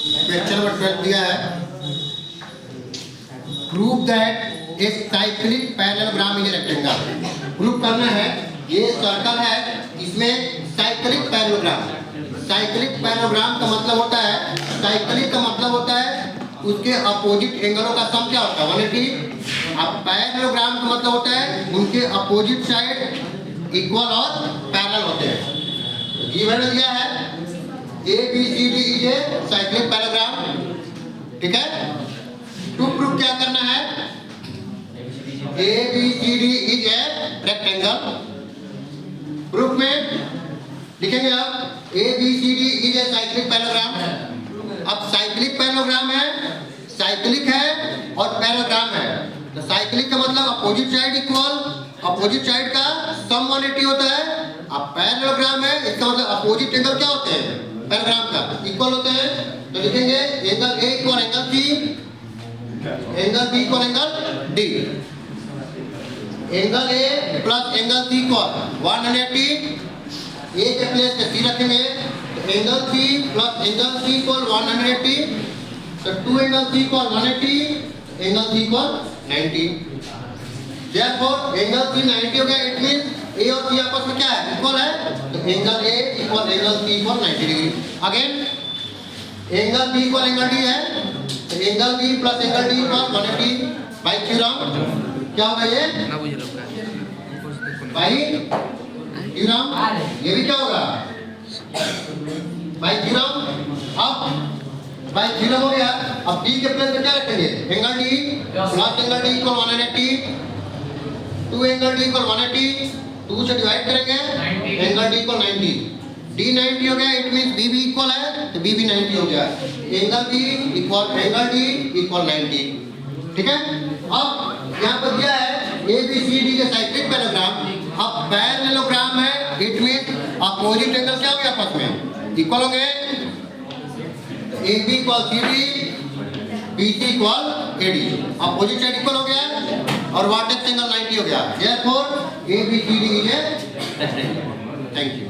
Question number 12 दिया है, prove that a cyclic parallelogram is rectangle. Prove करना है, ये सर्कल है, इसमें साइक्लिक पैरेललोग्राम। साइक्लिक पैरेललोग्राम का मतलब होता है, साइक्लिक का मतलब होता है उसके अपोजिट एंगलों का सम क्या होता है, 180। अब पैरेललोग्राम का मतलब होता है उनके अपोजिट साइड इक्वल और पैरेलल होते हैं। गिवन दिया है ABCD is a cyclic parallelogram, ठीक है। टू प्रूव क्या करना है, ABCD is a rectangle. Proof में लिखेंगे आप ABCD is a cyclic parallelogram. अब साइक्लिक पैरेललोग्राम है, साइक्लिक है और पैरेललोग्राम है। तो साइक्लिक का मतलब opposite side equal, opposite side का सम 180 होता है। अब पैरेललोग्राम है, इसका मतलब अपोजिट एंगल क्या होते हैं पैरेललोग्राम का, इक्वल होते हैं। तो लिखेंगे angle A equal angle C, angle B equal angle D। Angle A plus angle C equal 180, A के प्लेस पे C रखेंगे तो angle C plus angle C equal 180। तो 2 angle C equal 180, angle C equal 90। Therefore angle C 90 हो गया। It means A और C आपस में क्या है, इक्वल है। तो angle A equal angle C equal 90 degree. Again angle B equal angle D है, तो angle B plus angle D equal 180 bye theorem. क्या होगा ये बाय थ्योरम, ये भी क्या होगा बाय थ्योरम। अब बाय थ्योरम हो गया। अब D के प्लेस पे क्या रखेंगे, angle D plus angle D equal 180, 2 angle D equal 180, 2 से डिवाइड करेंगे, एंगल D इक्वल 90, D 90 हो गया। इट मींस B भी इक्वल है, तो B भी 90 हो गया। Angle B equal angle D equal 90, ठीक है। अब यहाँ पर दिया है ABCD के साइक्लिक पैरेललोग्राम। अब पैरेललोग्राम है, इट मींस अपोजिट एंगल क्या होंगे आपस में, इक्वल होंगे। AB equal CD, BC equal AD, opposite side equal हो गया और वर्टेक्स एंगल 90 हो गया। Therefore ABCD is a rectangle. Thank you.